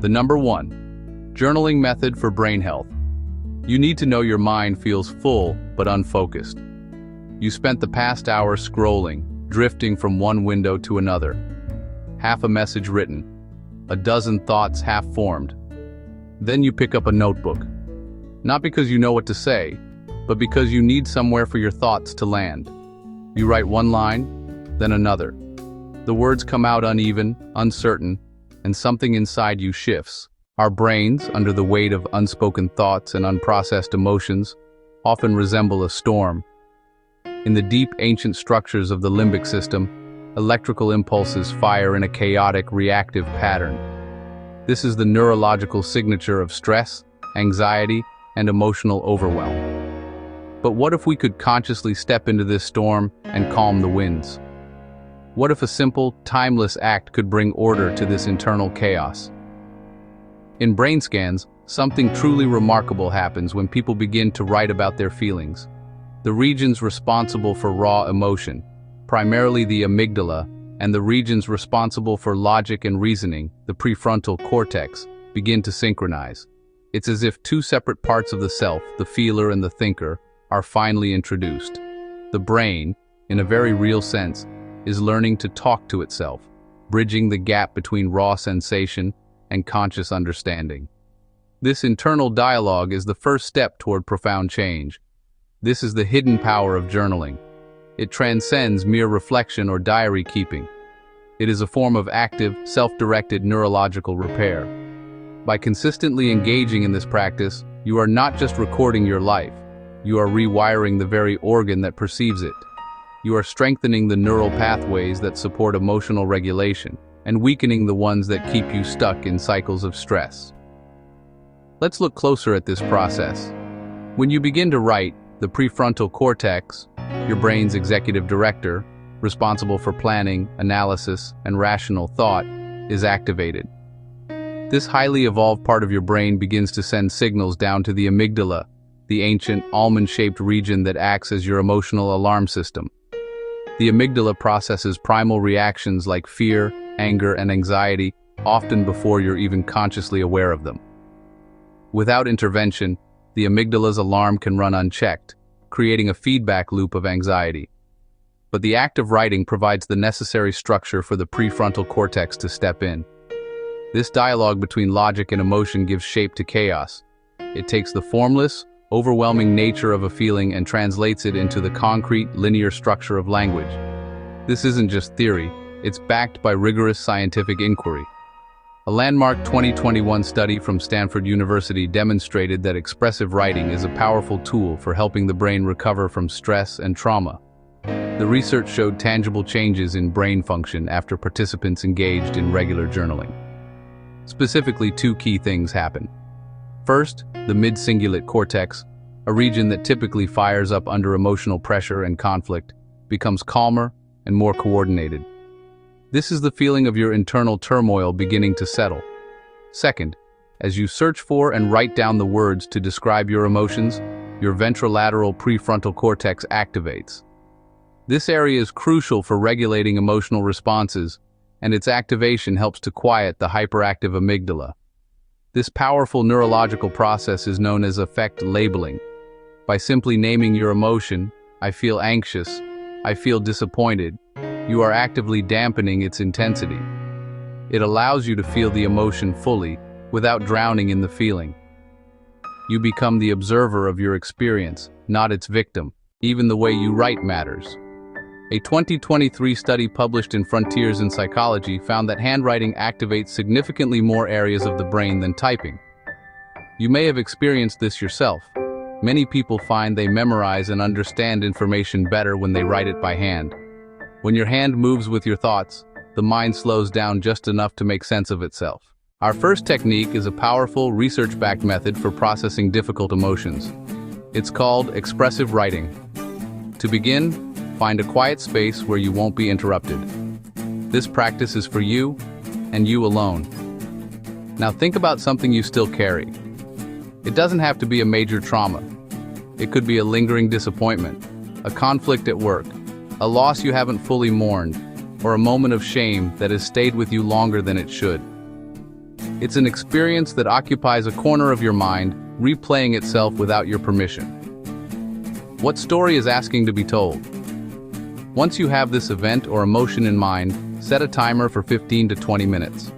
The number 1. Journaling method for brain health. You need to know your mind feels full but unfocused. You spent the past hour scrolling, drifting from one window to another. Half a message written, a dozen thoughts half formed. Then you pick up a notebook. Not because you know what to say, but because you need somewhere for your thoughts to land. You write one line, then another. The words come out uneven, uncertain, and something inside you shifts. Our brains, under the weight of unspoken thoughts and unprocessed emotions, often resemble a storm. In the deep, ancient structures of the limbic system, electrical impulses fire in a chaotic, reactive pattern. This is the neurological signature of stress, anxiety, and emotional overwhelm. But what if we could consciously step into this storm and calm the winds? What if a simple, timeless act could bring order to this internal chaos? In brain scans, something truly remarkable happens when people begin to write about their feelings. The regions responsible for raw emotion, primarily the amygdala, and the regions responsible for logic and reasoning, the prefrontal cortex, begin to synchronize. It's as if two separate parts of the self, the feeler and the thinker, are finally introduced. The brain, in a very real sense, is learning to talk to itself, bridging the gap between raw sensation and conscious understanding. This internal dialogue is the first step toward profound change. This is the hidden power of journaling. It transcends mere reflection or diary keeping. It is a form of active, self-directed neurological repair. By consistently engaging in this practice, you are not just recording your life, you are rewiring the very organ that perceives it. You are strengthening the neural pathways that support emotional regulation and weakening the ones that keep you stuck in cycles of stress. Let's look closer at this process. When you begin to write, the prefrontal cortex, your brain's executive director, responsible for planning, analysis, and rational thought, is activated. This highly evolved part of your brain begins to send signals down to the amygdala, the ancient almond-shaped region that acts as your emotional alarm system. The amygdala processes primal reactions like fear, anger, and anxiety, often before you're even consciously aware of them. Without intervention, the amygdala's alarm can run unchecked, creating a feedback loop of anxiety. But the act of writing provides the necessary structure for the prefrontal cortex to step in. This dialogue between logic and emotion gives shape to chaos. It takes the formless, overwhelming nature of a feeling and translates it into the concrete, linear structure of language. This isn't just theory, it's backed by rigorous scientific inquiry. A landmark 2021 study from Stanford University demonstrated that expressive writing is a powerful tool for helping the brain recover from stress and trauma. The research showed tangible changes in brain function after participants engaged in regular journaling. Specifically, two key things happen. First, the mid-cingulate cortex, a region that typically fires up under emotional pressure and conflict, becomes calmer and more coordinated. This is the feeling of your internal turmoil beginning to settle. Second, as you search for and write down the words to describe your emotions, your ventrolateral prefrontal cortex activates. This area is crucial for regulating emotional responses, and its activation helps to quiet the hyperactive amygdala. This powerful neurological process is known as affect labeling. By simply naming your emotion, I feel anxious, I feel disappointed, you are actively dampening its intensity. It allows you to feel the emotion fully, without drowning in the feeling. You become the observer of your experience, not its victim. Even the way you write matters. A 2023 study published in Frontiers in Psychology found that handwriting activates significantly more areas of the brain than typing. You may have experienced this yourself. Many people find they memorize and understand information better when they write it by hand. When your hand moves with your thoughts, the mind slows down just enough to make sense of itself. Our first technique is a powerful, research-backed method for processing difficult emotions. It's called expressive writing. To begin, find a quiet space where you won't be interrupted. This practice is for you, and you alone. Now think about something you still carry. It doesn't have to be a major trauma. It could be a lingering disappointment, a conflict at work, a loss you haven't fully mourned, or a moment of shame that has stayed with you longer than it should. It's an experience that occupies a corner of your mind, replaying itself without your permission. What story is asking to be told? Once you have this event or emotion in mind, set a timer for 15 to 20 minutes.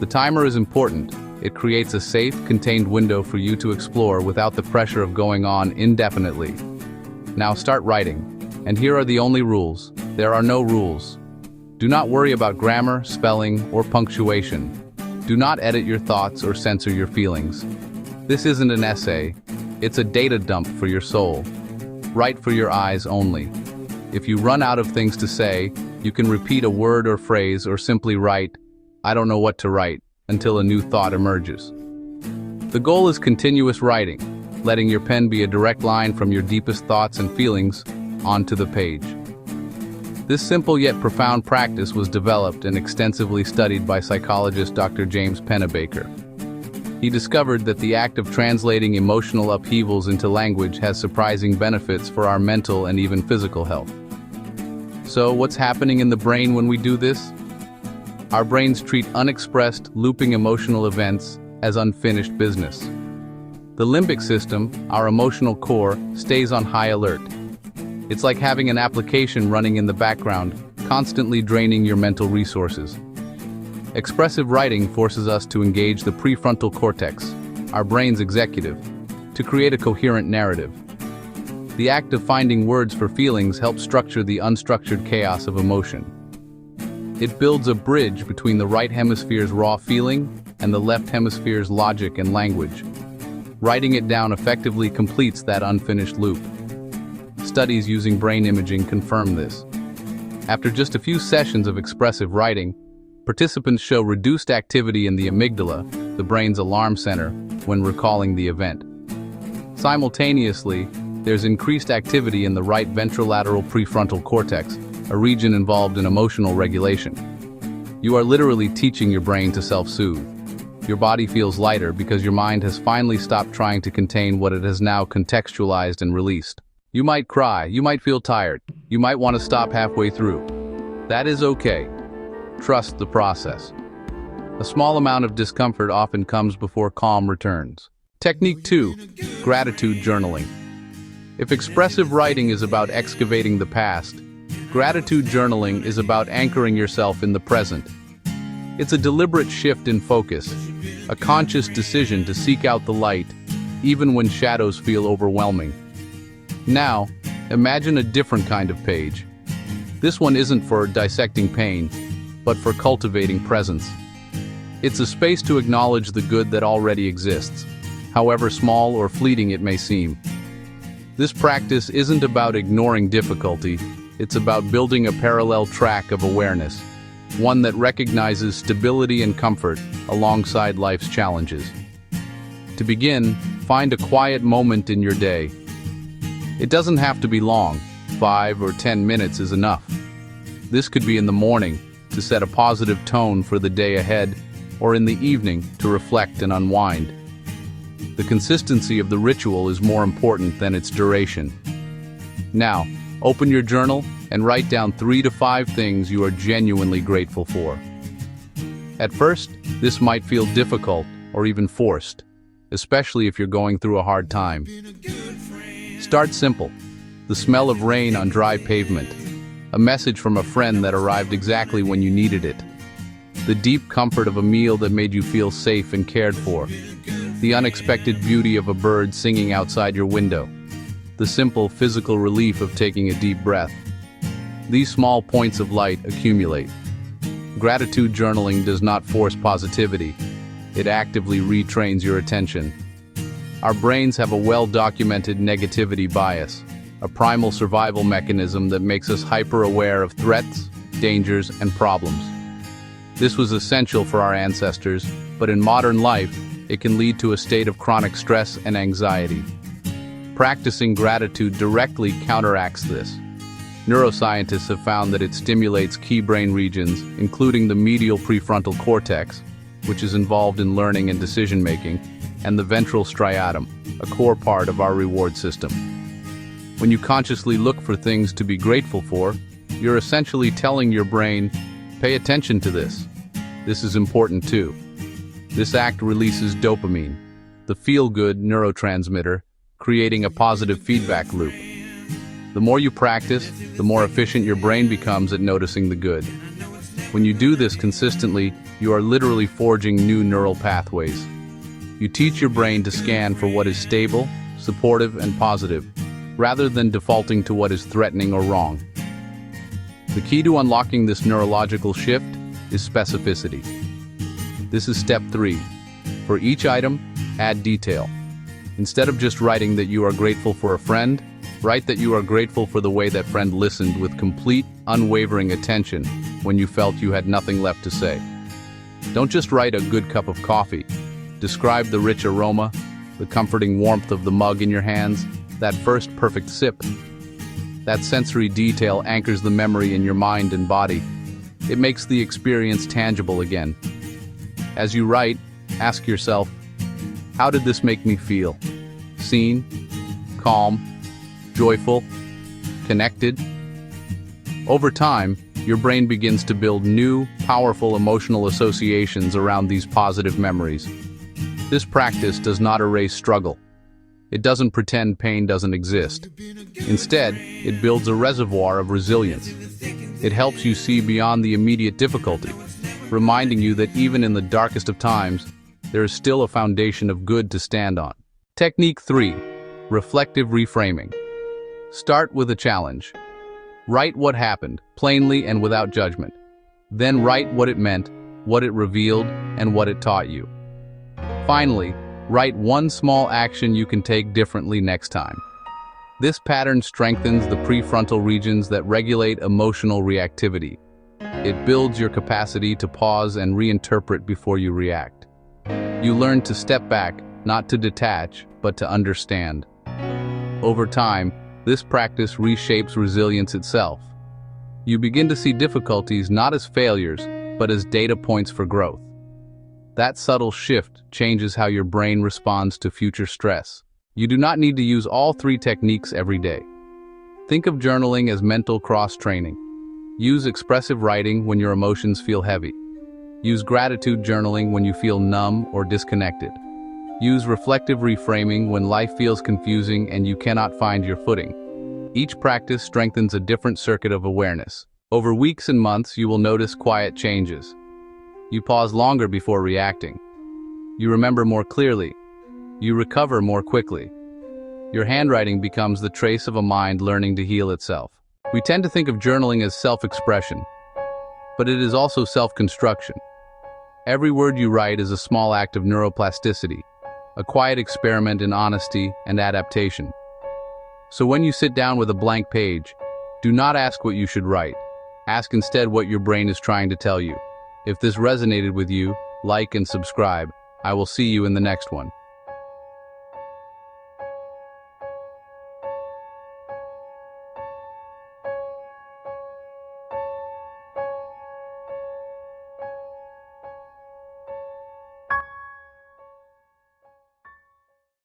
The timer is important. It creates a safe, contained window for you to explore without the pressure of going on indefinitely. Now start writing. And here are the only rules. There are no rules. Do not worry about grammar, spelling, or punctuation. Do not edit your thoughts or censor your feelings. This isn't an essay. It's a data dump for your soul. Write for your eyes only. If you run out of things to say, you can repeat a word or phrase or simply write, "I don't know what to write," until a new thought emerges. The goal is continuous writing, letting your pen be a direct line from your deepest thoughts and feelings onto the page. This simple yet profound practice was developed and extensively studied by psychologist Dr. James Pennebaker. He discovered that the act of translating emotional upheavals into language has surprising benefits for our mental and even physical health. So, what's happening in the brain when we do this? Our brains treat unexpressed, looping emotional events as unfinished business. The limbic system, our emotional core, stays on high alert. It's like having an application running in the background, constantly draining your mental resources. Expressive writing forces us to engage the prefrontal cortex, our brain's executive, to create a coherent narrative. The act of finding words for feelings helps structure the unstructured chaos of emotion. It builds a bridge between the right hemisphere's raw feeling and the left hemisphere's logic and language. Writing it down effectively completes that unfinished loop. Studies using brain imaging confirm this. After just a few sessions of expressive writing, participants show reduced activity in the amygdala, the brain's alarm center, when recalling the event. Simultaneously, there's increased activity in the right ventrolateral prefrontal cortex, a region involved in emotional regulation. You are literally teaching your brain to self-soothe. Your body feels lighter because your mind has finally stopped trying to contain what it has now contextualized and released. You might cry, you might feel tired, you might want to stop halfway through. That is okay. Trust the process. A small amount of discomfort often comes before calm returns. Technique 2. Gratitude journaling. If expressive writing is about excavating the past, gratitude journaling is about anchoring yourself in the present. It's a deliberate shift in focus, a conscious decision to seek out the light, even when shadows feel overwhelming. Now, imagine a different kind of page. This one isn't for dissecting pain, but for cultivating presence. It's a space to acknowledge the good that already exists, however small or fleeting it may seem. This practice isn't about ignoring difficulty, it's about building a parallel track of awareness, one that recognizes stability and comfort alongside life's challenges. To begin, find a quiet moment in your day. It doesn't have to be long, 5 or 10 minutes is enough. This could be in the morning, to set a positive tone for the day ahead, or in the evening to reflect and unwind. The consistency of the ritual is more important than its duration. Now, open your journal and write down 3 to 5 things you are genuinely grateful for. At first, this might feel difficult or even forced, especially if you're going through a hard time. Start simple. The smell of rain on dry pavement. A message from a friend that arrived exactly when you needed it. The deep comfort of a meal that made you feel safe and cared for. The unexpected beauty of a bird singing outside your window. The simple physical relief of taking a deep breath. These small points of light accumulate. Gratitude journaling does not force positivity. It actively retrains your attention. Our brains have a well-documented negativity bias, a primal survival mechanism that makes us hyper-aware of threats, dangers, and problems. This was essential for our ancestors, but in modern life, it can lead to a state of chronic stress and anxiety. Practicing gratitude directly counteracts this. Neuroscientists have found that it stimulates key brain regions, including the medial prefrontal cortex, which is involved in learning and decision-making, and the ventral striatum, a core part of our reward system. When you consciously look for things to be grateful for, you're essentially telling your brain, pay attention to this. This is important too. This act releases dopamine, the feel-good neurotransmitter, creating a positive feedback loop. The more you practice, the more efficient your brain becomes at noticing the good. When you do this consistently, you are literally forging new neural pathways. You teach your brain to scan for what is stable, supportive, and positive, rather than defaulting to what is threatening or wrong. The key to unlocking this neurological shift is specificity. This is step 3. For each item, add detail. Instead of just writing that you are grateful for a friend, write that you are grateful for the way that friend listened with complete, unwavering attention when you felt you had nothing left to say. Don't just write a good cup of coffee. Describe the rich aroma, the comforting warmth of the mug in your hands, that first perfect sip. That sensory detail anchors the memory in your mind and body. It makes the experience tangible again. As you write, ask yourself, how did this make me feel? Seen? Calm? Joyful? Connected? Over time, your brain begins to build new, powerful emotional associations around these positive memories. This practice does not erase struggle. It doesn't pretend pain doesn't exist. Instead, it builds a reservoir of resilience. It helps you see beyond the immediate difficulty, reminding you that even in the darkest of times, there is still a foundation of good to stand on. Technique 3. Reflective reframing. Start with a challenge. Write what happened, plainly and without judgment. Then write what it meant, what it revealed, and what it taught you. Finally, write one small action you can take differently next time. This pattern strengthens the prefrontal regions that regulate emotional reactivity. It builds your capacity to pause and reinterpret before you react. You learn to step back, not to detach, but to understand. Over time, this practice reshapes resilience itself. You begin to see difficulties not as failures, but as data points for growth. That subtle shift changes how your brain responds to future stress. You do not need to use all 3 techniques every day. Think of journaling as mental cross-training. Use expressive writing when your emotions feel heavy. Use gratitude journaling when you feel numb or disconnected. Use reflective reframing when life feels confusing and you cannot find your footing. Each practice strengthens a different circuit of awareness. Over weeks and months, you will notice quiet changes. You pause longer before reacting. You remember more clearly. You recover more quickly. Your handwriting becomes the trace of a mind learning to heal itself. We tend to think of journaling as self-expression, but it is also self-construction. Every word you write is a small act of neuroplasticity, a quiet experiment in honesty and adaptation. So when you sit down with a blank page, do not ask what you should write. Ask instead what your brain is trying to tell you. If this resonated with you, like and subscribe. I will see you in the next one.